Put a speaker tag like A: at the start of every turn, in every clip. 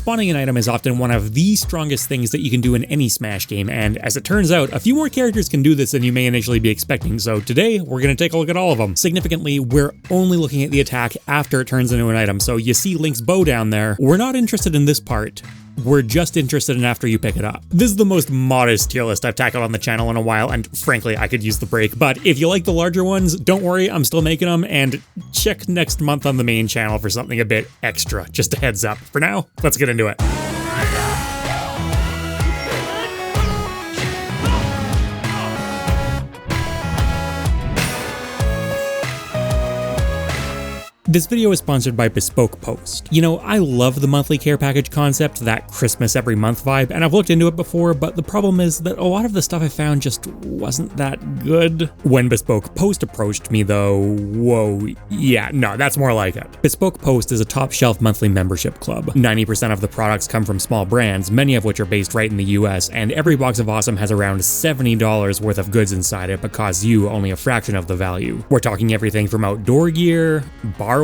A: spawning an item is often one of the strongest things that you can do in any Smash game, and as it turns out, a few more characters can do this than you may initially be expecting, so today we're going to take a look at all of them. Significantly, we're only looking at the attack after it turns into an item, so you see Link's bow down there. We're not interested in this part. We're just interested in after you pick it up. This is the most modest tier list I've tackled on the channel in a while, and frankly, I could use the break. But if you like the larger ones, don't worry, I'm still making them, and check next month on the main channel for something a bit extra. Just a heads up. For now, let's get into it. This video is sponsored by Bespoke Post. You know, I love the monthly care package concept, that Christmas every month vibe, and I've looked into it before, but the problem is that a lot of the stuff I found just wasn't that good. When Bespoke Post approached me though, whoa, yeah, no, that's more like it. Bespoke Post is a top shelf monthly membership club. 90% of the products come from small brands, many of which are based right in the US, and every box of awesome has around $70 worth of goods inside it, but costs you only a fraction of the value. We're talking everything from outdoor gear, barware,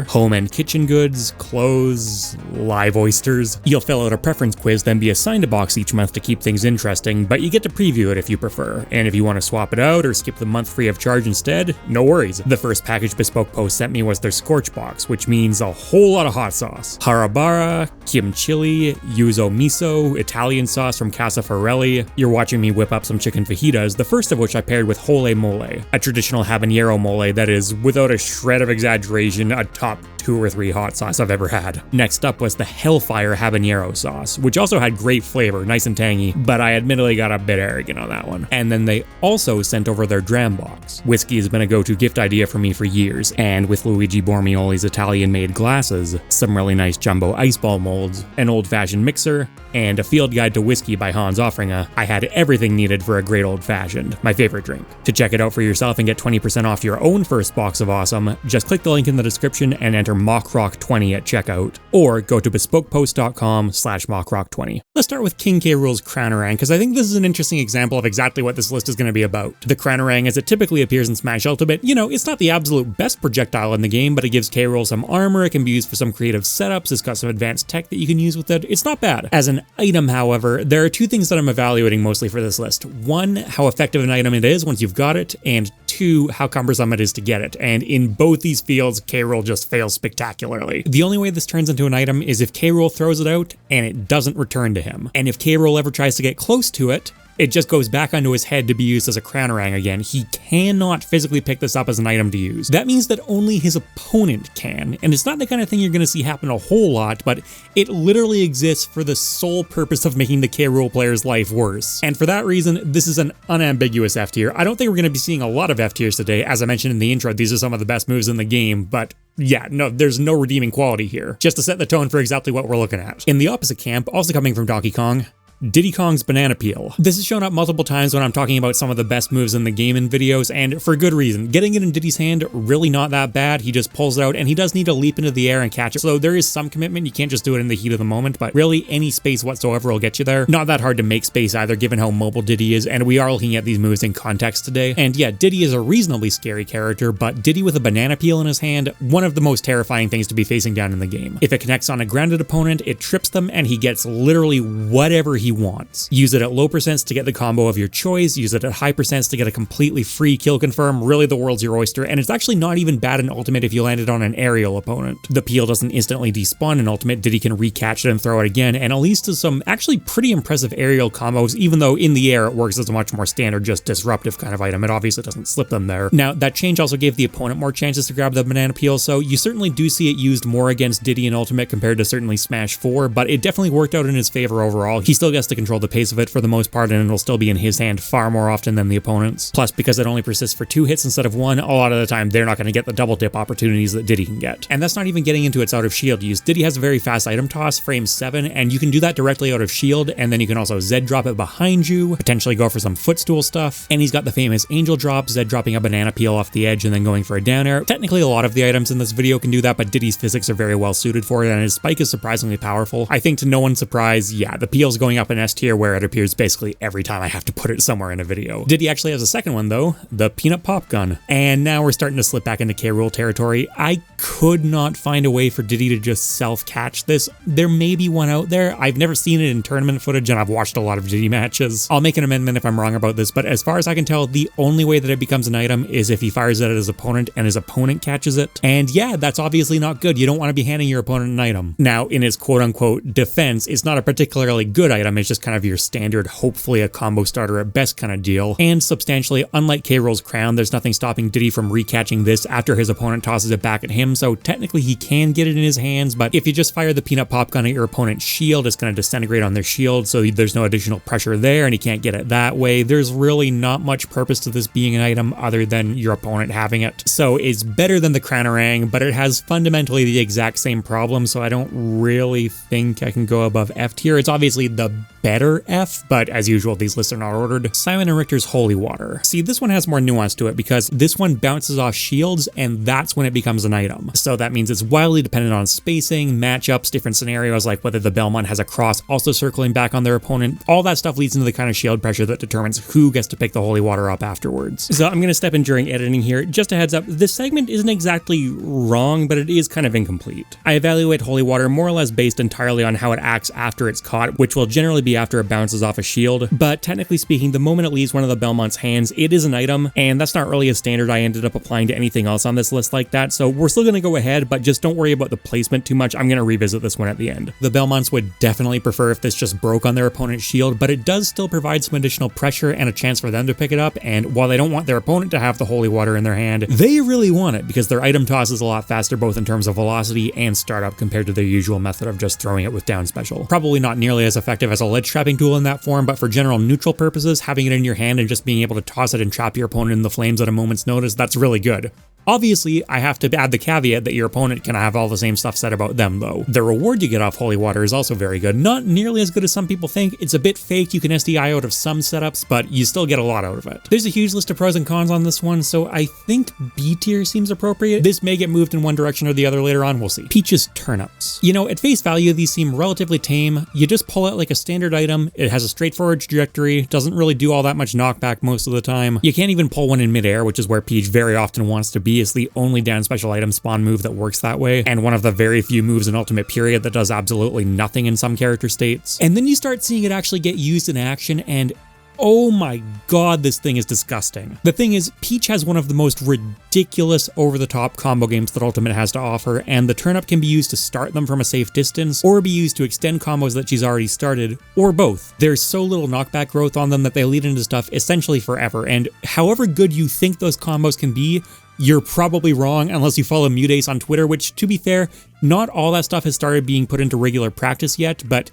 A: home and kitchen goods, clothes, live oysters. You'll fill out a preference quiz, then be assigned a box each month to keep things interesting, but you get to preview it if you prefer. And if you want to swap it out or skip the month free of charge instead, no worries. The first package Bespoke Post sent me was their Scorch box, which means a whole lot of hot sauce. Harabara, kimchi, yuzu miso, Italian sauce from Casa Forelli. You're watching me whip up some chicken fajitas, the first of which I paired with hole mole, a traditional habanero mole that is, without a shred of exaggeration, a top 2 or 3 hot sauce I've ever had. Next up was the Hellfire habanero sauce, which also had great flavor, nice and tangy, but I admittedly got a bit arrogant on that one. And then they also sent over their dram box. Whiskey has been a go-to gift idea for me for years, and with Luigi Bormioli's Italian-made glasses, some really nice jumbo ice ball molds, an old-fashioned mixer, and a field guide to whiskey by Hans Offringa, I had everything needed for a great old-fashioned, my favorite drink. To check it out for yourself and get 20% off your own first box of awesome, just click the link in the description and enter MockRock20 at checkout, or go to bespokepost.com/MockRock20. Let's start with King K. Rool's Crownerang, because I think this is an interesting example of exactly what this list is going to be about. The Crownerang, as it typically appears in Smash Ultimate, you know, it's not the absolute best projectile in the game, but it gives K. Rool some armor, it can be used for some creative setups, it's got some advanced tech that you can use with it. It's not bad. As an item, however, there are 2 things that I'm evaluating mostly for this list. 1, how effective an item it is once you've got it, and 2, how cumbersome it is to get it. And in both these fields, K. Rool just fails spectacularly. The only way this turns into an item is if K. Rool throws it out and it doesn't return to him. And if K. Rool ever tries to get close to it, it just goes back onto his head to be used as a Crownerang again. He cannot physically pick this up as an item to use. That means that only his opponent can, and it's not the kind of thing you're going to see happen a whole lot, but it literally exists for the sole purpose of making the K. Rool player's life worse. And for that reason, this is an unambiguous F tier. I don't think we're going to be seeing a lot of F tiers today. As I mentioned in the intro, these are some of the best moves in the game, but yeah, no, there's no redeeming quality here. Just to set the tone for exactly what we're looking at. In the opposite camp, also coming from Donkey Kong, Diddy Kong's Banana Peel. This has shown up multiple times when I'm talking about some of the best moves in the game in videos, and for good reason. Getting it in Diddy's hand, really not that bad. He just pulls it out, and he does need to leap into the air and catch it, so there is some commitment. You can't just do it in the heat of the moment, but really any space whatsoever will get you there. Not that hard to make space either, given how mobile Diddy is, and we are looking at these moves in context today. And yeah, Diddy is a reasonably scary character, but Diddy with a banana peel in his hand, one of the most terrifying things to be facing down in the game. If it connects on a grounded opponent, it trips them, and he gets literally whatever he wants. Use it at low percents to get the combo of your choice, use it at high percents to get a completely free kill confirm, really the world's your oyster, and it's actually not even bad in Ultimate if you landed on an aerial opponent. The peel doesn't instantly despawn in Ultimate, Diddy can recatch it and throw it again, and it leads to some actually pretty impressive aerial combos, even though in the air it works as a much more standard, just disruptive kind of item. It obviously doesn't slip them there. Now, that change also gave the opponent more chances to grab the banana peel, so you certainly do see it used more against Diddy in Ultimate compared to certainly Smash 4, but it definitely worked out in his favor overall. He still gets to control the pace of it for the most part, and it'll still be in his hand far more often than the opponent's. Plus, because it only persists for 2 hits instead of 1, a lot of the time they're not going to get the double dip opportunities that Diddy can get. And that's not even getting into its out of shield use. Diddy has a very fast item toss, frame 7, and you can do that directly out of shield, and then you can also Z drop it behind you, potentially go for some footstool stuff, and he's got the famous angel drop, Z dropping a banana peel off the edge and then going for a down air. Technically, a lot of the items in this video can do that, but Diddy's physics are very well suited for it, and his spike is surprisingly powerful. I think to no one's surprise, yeah, the peel's going up up in S tier where it appears basically every time I have to put it somewhere in a video. Diddy actually has a second one though, the Peanut Pop Gun. And now we're starting to slip back into K. Rool territory. I could not find a way for Diddy to just self-catch this. There may be one out there. I've never seen it in tournament footage and I've watched a lot of Diddy matches. I'll make an amendment if I'm wrong about this, but as far as I can tell, the only way that it becomes an item is if he fires it at his opponent and his opponent catches it. And yeah, that's obviously not good. You don't want to be handing your opponent an item. Now, in his quote-unquote defense, it's not a particularly good item. It's just kind of your standard, hopefully a combo starter at best kind of deal. And substantially, unlike K. Rool's crown, there's nothing stopping Diddy from recatching this after his opponent tosses it back at him, so technically he can get it in his hands, but if you just fire the Peanut Pop Gun at your opponent's shield, it's going to disintegrate on their shield, so there's no additional pressure there and he can't get it that way. There's really not much purpose to this being an item other than your opponent having it. So it's better than the Crownerang, but it has fundamentally the exact same problem, so I don't really think I can go above F tier. It's obviously the better F, but as usual, these lists are not ordered. Simon and Richter's Holy Water. See, this one has more nuance to it because this one bounces off shields and that's when it becomes an item. So that means it's wildly dependent on spacing, matchups, different scenarios like whether the Belmont has a cross also circling back on their opponent. All that stuff leads into the kind of shield pressure that determines who gets to pick the Holy Water up afterwards. So I'm going to step in during editing here. Just a heads up, this segment isn't exactly wrong, but it is kind of incomplete. I evaluate Holy Water more or less based entirely on how it acts after it's caught, which will generally be after it bounces off a shield, but technically speaking, the moment it leaves one of the Belmont's hands, it is an item, and that's not really a standard I ended up applying to anything else on this list like that, so we're still going to go ahead, but just don't worry about the placement too much. I'm going to revisit this one at the end. The Belmonts would definitely prefer if this just broke on their opponent's shield, but it does still provide some additional pressure and a chance for them to pick it up, and while they don't want their opponent to have the Holy Water in their hand, they really want it because their item toss is a lot faster both in terms of velocity and startup compared to their usual method of just throwing it with down special. Probably not nearly as effective as a ledge trapping tool in that form, but for general neutral purposes, having it in your hand and just being able to toss it and trap your opponent in the flames at a moment's notice, that's really good. Obviously, I have to add the caveat that your opponent can have all the same stuff said about them though. The reward you get off Holy Water is also very good. Not nearly as good as some people think. It's a bit fake. You can SDI out of some setups, but you still get a lot out of it. There's a huge list of pros and cons on this one, so I think B tier seems appropriate. This may get moved in one direction or the other later on, we'll see. Peach's Turnips. You know, at face value, these seem relatively tame. You just pull it like a standard item. It has a straightforward trajectory, doesn't really do all that much knockback most of the time. You can't even pull one in midair, which is where Peach very often wants to be. It's the only down special item spawn move that works that way, and one of the very few moves in Ultimate Period that does absolutely nothing in some character states. And then you start seeing it actually get used in action, and oh my god, this thing is disgusting. The thing is, Peach has one of the most ridiculous over-the-top combo games that Ultimate has to offer, and the turnip can be used to start them from a safe distance, or be used to extend combos that she's already started, or both. There's so little knockback growth on them that they lead into stuff essentially forever, and however good you think those combos can be, you're probably wrong unless you follow Mutace on Twitter, which, to be fair, not all that stuff has started being put into regular practice yet, but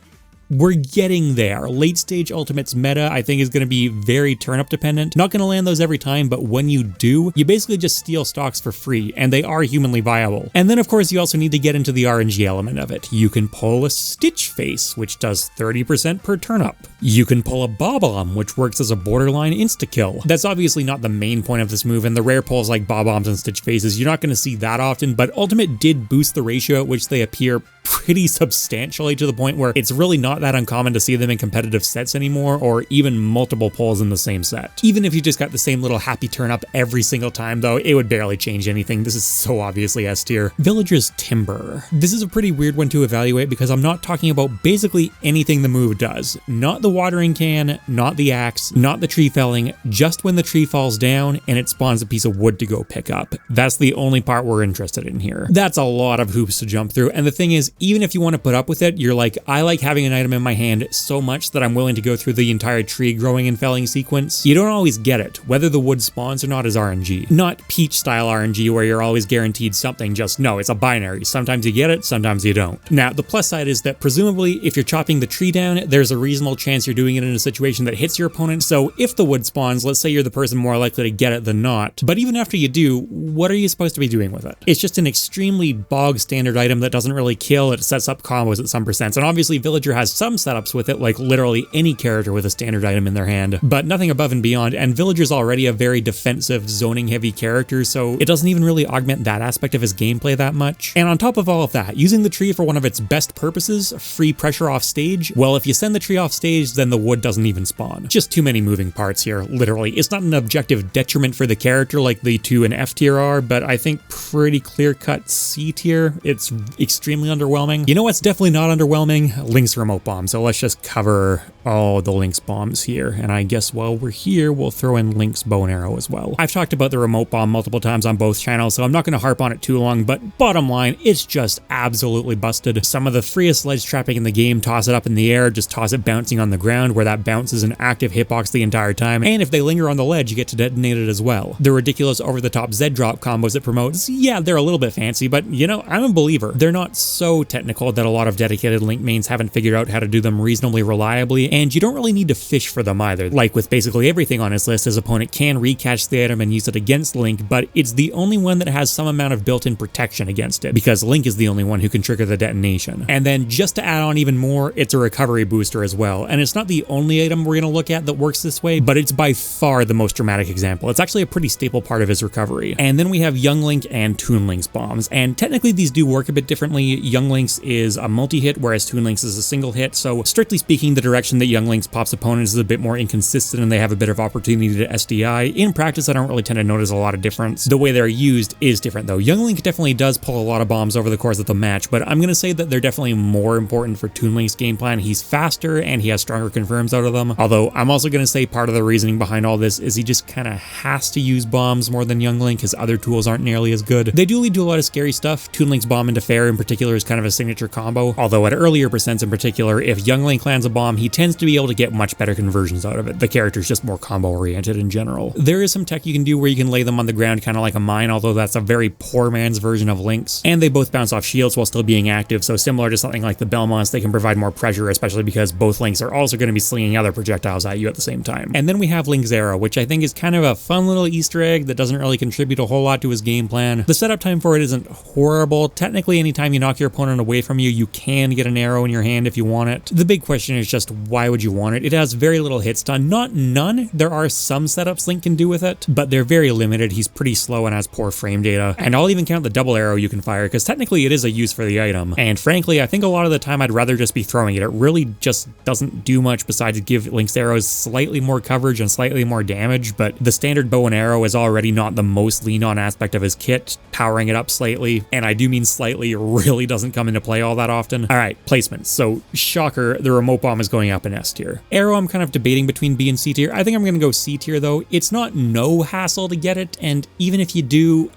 A: we're getting there. Late stage Ultimate's meta, I think, is going to be very turnip dependent. Not going to land those every time, but when you do, you basically just steal stocks for free, and they are humanly viable. And then, of course, you also need to get into the RNG element of it. You can pull a Stitch Face, which does 30% per turnip. You can pull a Bob-omb, which works as a borderline insta-kill. That's obviously not the main point of this move, and the rare pulls like Bob-ombs and Stitch Faces, you're not going to see that often, but Ultimate did boost the ratio at which they appear pretty substantially to the point where it's really not that uncommon to see them in competitive sets anymore, or even multiple pulls in the same set. Even if you just got the same little happy turn up every single time though, it would barely change anything. This is so obviously S tier. Villager's Timber. This is a pretty weird one to evaluate because I'm not talking about basically anything the move does. Not the watering can, not the axe, not the tree felling, just when the tree falls down and it spawns a piece of wood to go pick up. That's the only part we're interested in here. That's a lot of hoops to jump through, and the thing is, even if you want to put up with it, you're like, I like having an item in my hand so much that I'm willing to go through the entire tree growing and felling sequence. You don't always get it. Whether the wood spawns or not is RNG. Not Peach style RNG where you're always guaranteed something, just no, it's a binary. Sometimes you get it, sometimes you don't. Now, the plus side is that presumably if you're chopping the tree down, there's a reasonable chance you're doing it in a situation that hits your opponent, so if the wood spawns, let's say you're the person more likely to get it than not. But even after you do, what are you supposed to be doing with it? It's just an extremely bog standard item that doesn't really kill, it sets up combos at some percents, and obviously Villager has some setups with it, like literally any character with a standard item in their hand, but nothing above and beyond, and Villager's already a very defensive, zoning-heavy character, so it doesn't even really augment that aspect of his gameplay that much. And on top of all of that, using the tree for one of its best purposes, free pressure off stage, well, if you send the tree off stage, then the wood doesn't even spawn. Just too many moving parts here, literally. It's not an objective detriment for the character like the 2 and F tier are, but I think pretty clear-cut C tier. It's extremely underwhelming. You know what's definitely not underwhelming? Link's remote bomb. So let's just cover all the Link's bombs here. And I guess while we're here, we'll throw in Link's bow and arrow as well. I've talked about the remote bomb multiple times on both channels, so I'm not going to harp on it too long, but bottom line, it's just absolutely busted. Some of the freest ledge trapping in the game, toss it up in the air, just toss it bouncing on the ground, where that bounce is an active hitbox the entire time, and if they linger on the ledge, you get to detonate it as well. The ridiculous over-the-top Z-drop combos it promotes, yeah, they're a little bit fancy, but you know, I'm a believer. They're not so technical that a lot of dedicated Link mains haven't figured out how to do them reasonably reliably, and you don't really need to fish for them either. Like with basically everything on his list, his opponent can recatch the item and use it against Link, but it's the only one that has some amount of built-in protection against it, because Link is the only one who can trigger the detonation. And then just to add on even more, it's a recovery booster as well, and it's not the only item we're going to look at that works this way, but it's by far the most dramatic example. It's actually a pretty staple part of his recovery. And then we have Young Link and Toon Link's bombs, and technically these do work a bit differently. Young Link's is a multi-hit, whereas Toon Link's is a single hit, so strictly speaking, the direction that Young Link's pops opponents is a bit more inconsistent and they have a bit of opportunity to SDI. In practice, I don't really tend to notice a lot of difference. The way they're used is different though. Young Link definitely does pull a lot of bombs over the course of the match, but I'm going to say that they're definitely more important for Toon Link's game plan. He's faster and he has stronger confirms out of them, although I'm also going to say part of the reasoning behind all this is he just kind of has to use bombs more than Young Link. His other tools aren't nearly as good. They do lead to a lot of scary stuff. Toon Link's bomb into fair in particular is kind of a signature combo, although at earlier percents in particular, if Young Link lands a bomb, he tends to be able to get much better conversions out of it. The character's just more combo oriented in general. There is some tech you can do where you can lay them on the ground kind of like a mine, although that's a very poor man's version of Link's. And they both bounce off shields while still being active, so similar to something like the Belmonts, they can provide more pressure, especially because both Links are also going to be slinging other projectiles at you at the same time. And then we have Link's arrow, which I think is kind of a fun little Easter egg that doesn't really contribute a whole lot to his game plan. The setup time for it isn't horrible. Technically, anytime you knock your opponent away from you, you can get an arrow in your hand if you want it. The big question is just, why would you want it? It has very little hit stun. Not none. There are some setups Link can do with it, but they're very limited. He's pretty slow and has poor frame data. And I'll even count the double arrow you can fire, because technically it is a use for the item. And frankly, I think a lot of the time I'd rather just be throwing it. It really just doesn't do much besides give Link's arrows slightly more coverage and slightly more damage, but the standard bow and arrow is already not the most lean on aspect of his kit. Powering it up slightly, and I do mean slightly, really doesn't come into play all that often. Alright, placements. So, shocker, the remote bomb is going up in S tier. Arrow, I'm kind of debating between B and C tier. I think I'm going to go C tier though. It's not no hassle to get it, and even if you do,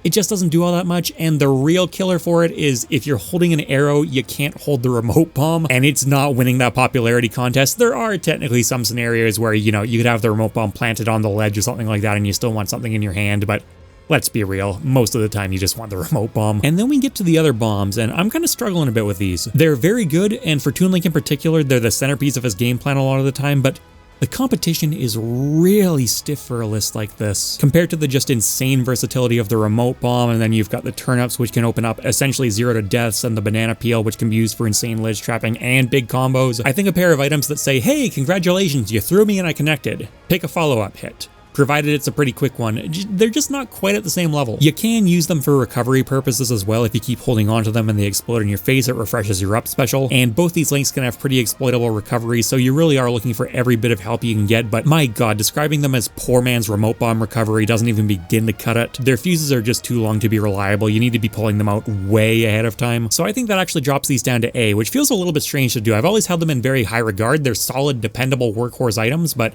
A: it just doesn't do all that much, and the real killer for it is if you're holding an arrow, you can't hold the remote bomb, and it's not winning that popularity contest. There are technically some scenarios where, you know, you could have the remote bomb planted on the ledge or something like that, and you still want something in your hand, but let's be real, most of the time you just want the remote bomb. And then we get to the other bombs, and I'm kind of struggling a bit with these. They're very good, and for Toon Link in particular, they're the centerpiece of his game plan a lot of the time, but the competition is really stiff for a list like this. Compared to the just insane versatility of the remote bomb, and then you've got the turnips, which can open up essentially 0 to deaths, and the banana peel, which can be used for insane ledge trapping and big combos. I think a pair of items that say, hey, congratulations, you threw me and I connected. Pick a follow-up hit. Provided it's a pretty quick one, they're just not quite at the same level. You can use them for recovery purposes as well. If you keep holding onto them and they explode in your face, it refreshes your up special, and both these links can have pretty exploitable recovery, so you really are looking for every bit of help you can get, but my god, describing them as poor man's remote bomb recovery doesn't even begin to cut it. Their fuses are just too long to be reliable. You need to be pulling them out way ahead of time, so I think that actually drops these down to A, which feels a little bit strange to do. I've always held them in very high regard. They're solid, dependable workhorse items, but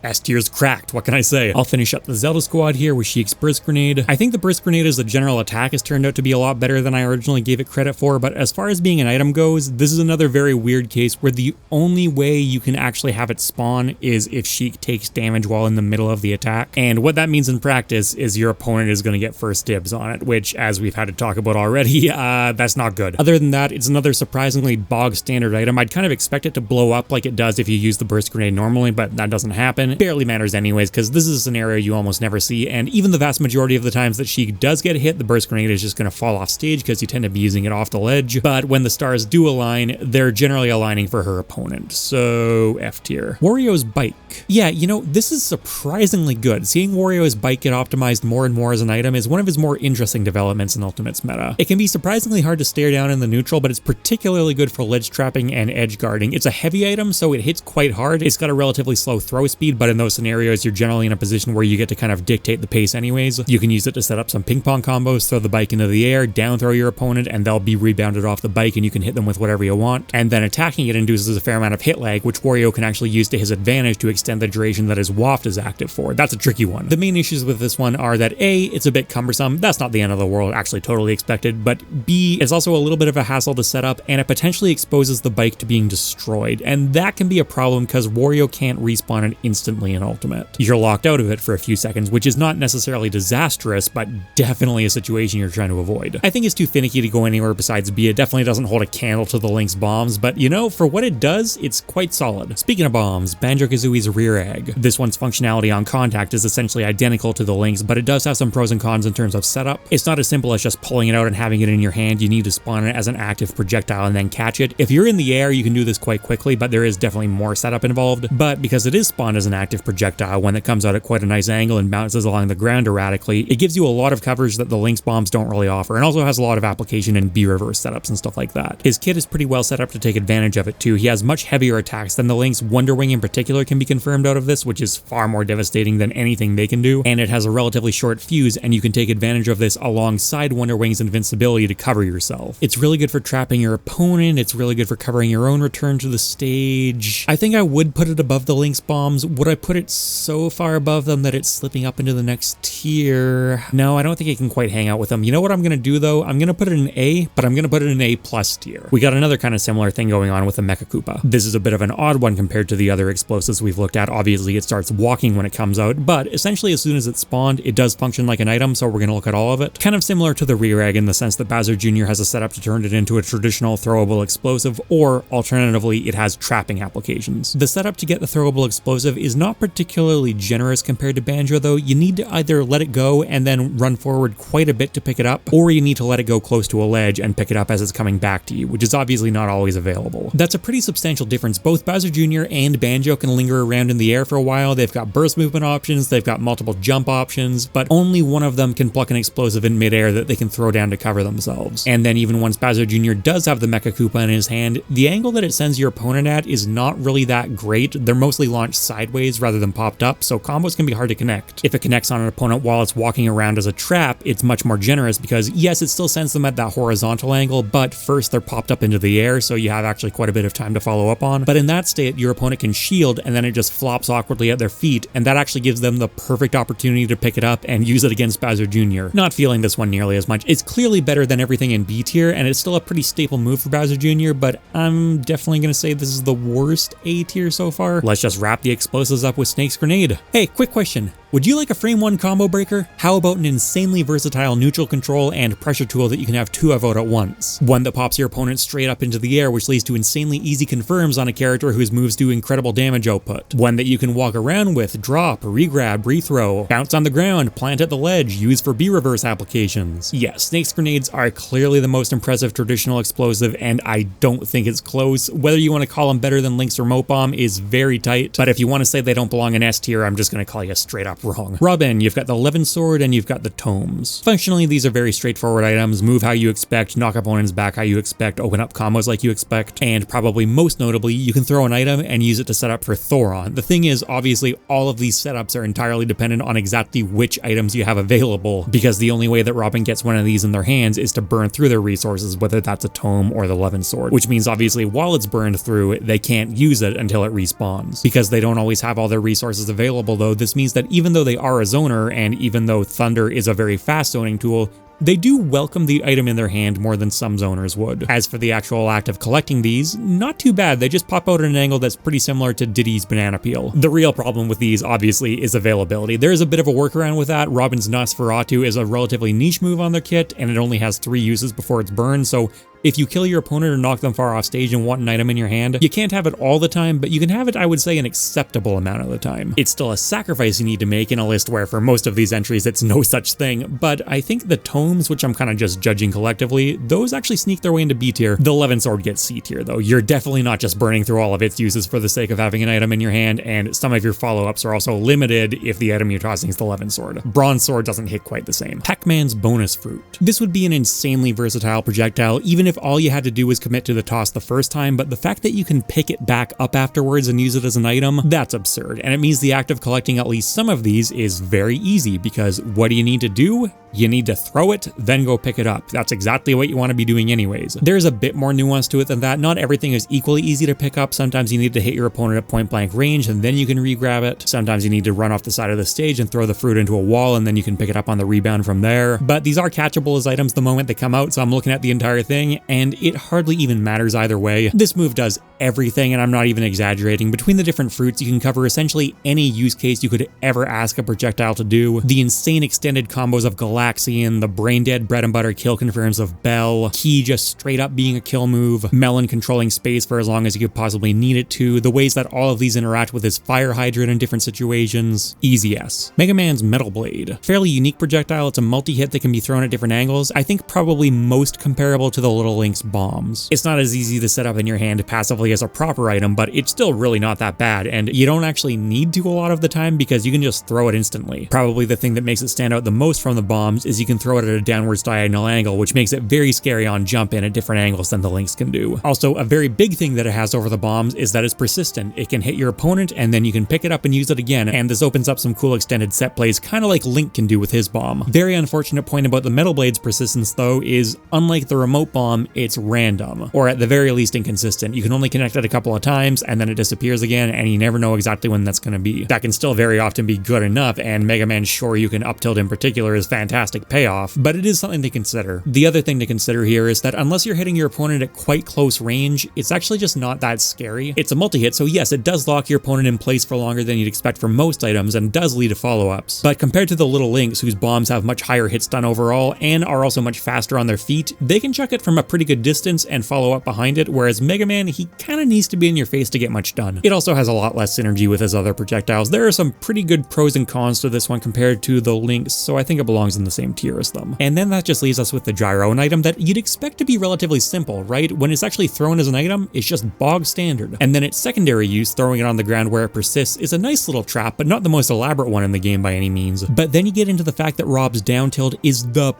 A: S tier's cracked, what can I say? I'll finish up the Zelda squad here with Sheik's Burst Grenade. I think the Burst Grenade as a general attack has turned out to be a lot better than I originally gave it credit for, but as far as being an item goes, this is another very weird case where the only way you can actually have it spawn is if Sheik takes damage while in the middle of the attack. And what that means in practice is your opponent is going to get first dibs on it, which, as we've had to talk about already, that's not good. Other than that, it's another surprisingly bog standard item. I'd kind of expect it to blow up like it does if you use the Burst Grenade normally, but that doesn't happen. barely matters anyways, because this is a scenario you almost never see, and even the vast majority of the times that she does get hit, the burst grenade is just going to fall off stage because you tend to be using it off the ledge. But when the stars do align, they're generally aligning for her opponent, so F tier. Wario's bike. Yeah, you know, this is surprisingly good. Seeing Wario's bike get optimized more and more as an item is one of his more interesting developments in Ultimate's meta. It can be surprisingly hard to stare down in the neutral, but it's particularly good for ledge trapping and edge guarding. It's a heavy item, so it hits quite hard. It's got a relatively slow throw speed, but in those scenarios, you're generally in a position where you get to kind of dictate the pace anyways. You can use it to set up some ping pong combos, throw the bike into the air, down throw your opponent, and they'll be rebounded off the bike and you can hit them with whatever you want. And then attacking it induces a fair amount of hit lag, which Wario can actually use to his advantage to extend the duration that his waft is active for. That's a tricky one. The main issues with this one are that A, it's a bit cumbersome. That's not the end of the world, actually totally expected, but B, it's also a little bit of a hassle to set up, and it potentially exposes the bike to being destroyed. And that can be a problem because Wario can't respawn it instantly in Ultimate. You're locked out of it for a few seconds, which is not necessarily disastrous, but definitely a situation you're trying to avoid. I think it's too finicky to go anywhere besides B. It definitely doesn't hold a candle to the Link's bombs, but you know, for what it does, it's quite solid. Speaking of bombs, Banjo-Kazooie's rear egg. This one's functionality on contact is essentially identical to the Link's, but it does have some pros and cons in terms of setup. It's not as simple as just pulling it out and having it in your hand. You need to spawn it as an active projectile and then catch it. If you're in the air, you can do this quite quickly, but there is definitely more setup involved. But because it is spawned as an active projectile, when it comes out at quite a nice angle and bounces along the ground erratically, it gives you a lot of coverage that the Link's bombs don't really offer, and also has a lot of application in B-reverse setups and stuff like that. His kit is pretty well set up to take advantage of it too. He has much heavier attacks than the Link's. Wonder Wing in particular can be confirmed out of this, which is far more devastating than anything they can do, and it has a relatively short fuse, and you can take advantage of this alongside Wonder Wing's invincibility to cover yourself. It's really good for trapping your opponent. It's really good for covering your own return to the stage. I think I would put it above the Link's bombs. Would I put it so far above them that it's slipping up into the next tier? No, I don't think it can quite hang out with them. You know what I'm going to do though? I'm going to put it in A, but I'm going to put it in A+ tier. We got another kind of similar thing going on with the Mecha Koopa. This is a bit of an odd one compared to the other explosives we've looked at. Obviously, it starts walking when it comes out, but essentially as soon as it's spawned, it does function like an item, so we're going to look at all of it. Kind of similar to the rear egg in the sense that Bowser Jr. has a setup to turn it into a traditional throwable explosive, or alternatively, it has trapping applications. The setup to get the throwable explosive is not particularly generous compared to Banjo though. You need to either let it go and then run forward quite a bit to pick it up, or you need to let it go close to a ledge and pick it up as it's coming back to you, which is obviously not always available. That's a pretty substantial difference. Both Bowser Jr. and Banjo can linger around in the air for a while. They've got burst movement options, they've got multiple jump options, but only one of them can pluck an explosive in midair that they can throw down to cover themselves. And then even once Bowser Jr. does have the Mecha Koopa in his hand, the angle that it sends your opponent at is not really that great. They're mostly launched sideways rather than popped up, so combos can be hard to connect. If it connects on an opponent while it's walking around as a trap, it's much more generous because yes, it still sends them at that horizontal angle, but first they're popped up into the air, so you have actually quite a bit of time to follow up on. But in that state, your opponent can shield and then it just flops awkwardly at their feet, and that actually gives them the perfect opportunity to pick it up and use it against Bowser Jr. Not feeling this one nearly as much. It's clearly better than everything in B tier, and it's still a pretty staple move for Bowser Jr., but I'm definitely going to say this is the worst A tier so far. Let's just wrap the explosives up with Snake's Grenade. Hey, quick question. Would you like a frame 1 combo breaker? How about an insanely versatile neutral control and pressure tool that you can have 2 of out at once? One that pops your opponent straight up into the air, which leads to insanely easy confirms on a character whose moves do incredible damage output. One that you can walk around with, drop, regrab, rethrow, bounce on the ground, plant at the ledge, use for B-reverse applications. Yes, Snake's Grenades are clearly the most impressive traditional explosive, and I don't think it's close. Whether you want to call them better than Link's Remote Bomb is very tight, but if you want to say they don't belong in S tier, I'm just going to call you straight up wrong. Robin, you've got the Levin Sword and you've got the Tomes. Functionally, these are very straightforward items. Move how you expect, knock opponents back how you expect, open up combos like you expect, and probably most notably, you can throw an item and use it to set up for Thoron. The thing is, obviously, all of these setups are entirely dependent on exactly which items you have available, because the only way that Robin gets one of these in their hands is to burn through their resources, whether that's a Tome or the Levin Sword, which means obviously while it's burned through, they can't use it until it respawns. Because they don't always have all their resources available though, this means that even though they are a zoner, and even though Thunder is a very fast zoning tool, they do welcome the item in their hand more than some zoners would. As for the actual act of collecting these, not too bad. They just pop out at an angle that's pretty similar to Diddy's Banana Peel. The real problem with these, obviously, is availability. There is a bit of a workaround with that. Robin's Nosferatu is a relatively niche move on their kit, and it only has 3 uses before it's burned, so If you kill your opponent or knock them far off stage and want an item in your hand, you can't have it all the time, but you can have it, I would say, an acceptable amount of the time. It's still a sacrifice you need to make in a list where for most of these entries it's no such thing, but I think the tomes, which I'm kind of just judging collectively, those actually sneak their way into B tier. The Levin Sword gets C tier though. You're definitely not just burning through all of its uses for the sake of having an item in your hand, and some of your follow-ups are also limited if the item you're tossing is the Levin Sword. Bronze Sword doesn't hit quite the same. Pac-Man's Bonus Fruit. This would be an insanely versatile projectile, even if all you had to do was commit to the toss the first time, but the fact that you can pick it back up afterwards and use it as an item, that's absurd, and it means the act of collecting at least some of these is very easy, because what do you need to do? You need to throw it, then go pick it up. That's exactly what you want to be doing anyways. There's a bit more nuance to it than that. Not everything is equally easy to pick up. Sometimes you need to hit your opponent at point blank range and then you can re-grab it. Sometimes you need to run off the side of the stage and throw the fruit into a wall and then you can pick it up on the rebound from there. But these are catchable as items the moment they come out, so I'm looking at the entire thing and it hardly even matters either way. This move does everything, and I'm not even exaggerating. Between the different fruits, you can cover essentially any use case you could ever ask a projectile to do. The insane extended combos of Galaxian, the brain dead bread and butter kill confirms of Bell, Key just straight up being a kill move, Melon controlling space for as long as you could possibly need it to, the ways that all of these interact with his fire hydrant in different situations, easy S. Mega Man's Metal Blade. Fairly unique projectile, it's a multi-hit that can be thrown at different angles. I think probably most comparable to the Little Link's bombs. It's not as easy to set up in your hand passively as a proper item, but it's still really not that bad, and you don't actually need to a lot of the time because you can just throw it instantly. Probably the thing that makes it stand out the most from the bombs is you can throw it at a downwards diagonal angle, which makes it very scary on jump in at different angles than the Links can do. Also, a very big thing that it has over the bombs is that it's persistent. It can hit your opponent and then you can pick it up and use it again, and this opens up some cool extended set plays, kind of like Link can do with his bomb. Very unfortunate point about the Metal Blade's persistence though is, unlike the remote bomb, it's random, or at the very least inconsistent. You can only connect it a couple of times and then it disappears again and you never know exactly when that's going to be. That can still very often be good enough, and Mega Man Sure You Can Up Tilt in particular is fantastic payoff, but it is something to consider. The other thing to consider here is that unless you're hitting your opponent at quite close range, it's actually just not that scary. It's a multi-hit, so yes, it does lock your opponent in place for longer than you'd expect for most items and does lead to follow-ups, but compared to the Little Links, whose bombs have much higher hit stun overall and are also much faster on their feet, they can chuck it from a pretty good distance and follow up behind it, whereas Mega Man, he kind of needs to be in your face to get much done. It also has a lot less synergy with his other projectiles. There are some pretty good pros and cons to this one compared to the Links, so I think it belongs in the same tier as them. And then that just leaves us with the Gyro, an item that you'd expect to be relatively simple, right? When it's actually thrown as an item, it's just bog standard. And then its secondary use, throwing it on the ground where it persists, is a nice little trap, but not the most elaborate one in the game by any means. But then you get into the fact that Rob's down tilt is the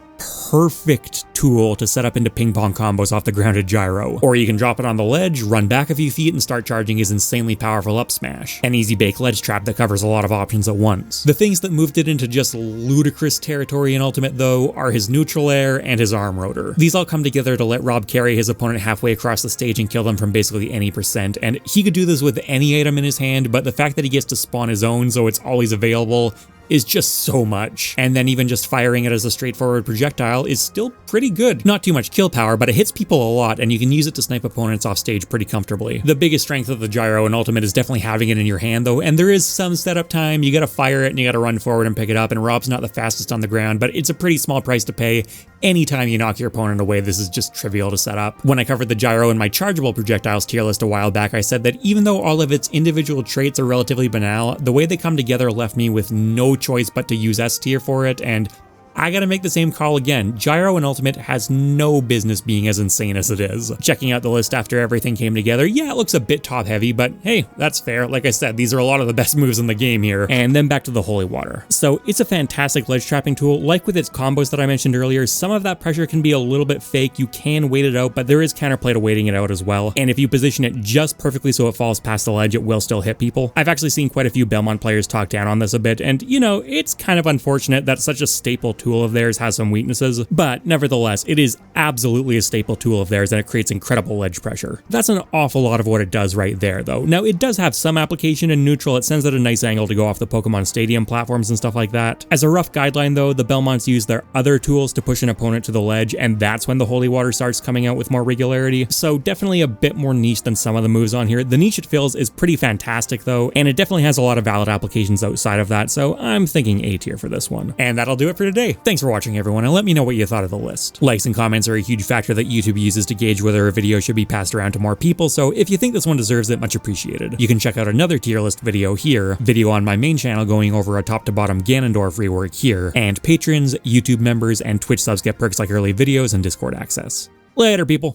A: perfect tool to set up into ping pong combos off the grounded gyro. Or you can drop it on the ledge, run back a few feet, and start charging his insanely powerful up smash. An easy bake ledge trap that covers a lot of options at once. The things that moved it into just ludicrous territory in Ultimate though are his neutral air and his arm rotor. These all come together to let Rob carry his opponent halfway across the stage and kill them from basically any percent, and he could do this with any item in his hand, but the fact that he gets to spawn his own so it's always available is just so much. And then even just firing it as a straightforward projectile is still pretty good. Not too much kill power, but it hits people a lot and you can use it to snipe opponents off stage pretty comfortably. The biggest strength of the gyro in Ultimate is definitely having it in your hand though, and there is some setup time. You gotta fire it and you gotta run forward and pick it up, and Rob's not the fastest on the ground, but it's a pretty small price to pay. Anytime you knock your opponent away, this is just trivial to set up. When I covered the gyro in my chargeable projectiles tier list a while back, I said that even though all of its individual traits are relatively banal, the way they come together left me with no choice but to use S tier for it, and I gotta make the same call again. Gyro in Ultimate has no business being as insane as it is. Checking out the list after everything came together, yeah, it looks a bit top heavy, but hey, that's fair. Like I said, these are a lot of the best moves in the game here. And then back to the Holy Water. So it's a fantastic ledge trapping tool. Like with its combos that I mentioned earlier, some of that pressure can be a little bit fake. You can wait it out, but there is counterplay to waiting it out as well. And if you position it just perfectly so it falls past the ledge, it will still hit people. I've actually seen quite a few Belmont players talk down on this a bit, and you know, it's kind of unfortunate that such a staple tool of theirs has some weaknesses, but nevertheless, it is absolutely a staple tool of theirs and it creates incredible ledge pressure. That's an awful lot of what it does right there though. Now it does have some application in neutral. It sends at a nice angle to go off the Pokemon Stadium platforms and stuff like that. As a rough guideline though, the Belmonts use their other tools to push an opponent to the ledge, and that's when the Holy Water starts coming out with more regularity. So definitely a bit more niche than some of the moves on here. The niche it fills is pretty fantastic though, and it definitely has a lot of valid applications outside of that, so I'm thinking A tier for this one. And that'll do it for today. thanks for watching everyone, and let me know what you thought of the list. Likes and comments are a huge factor that YouTube uses to gauge whether a video should be passed around to more people, so if you think this one deserves it, much appreciated. You can check out another tier list video here, video on my main channel going over a top to bottom Ganondorf rework here, and patrons, YouTube members, and Twitch subs get perks like early videos and Discord access. Later, people.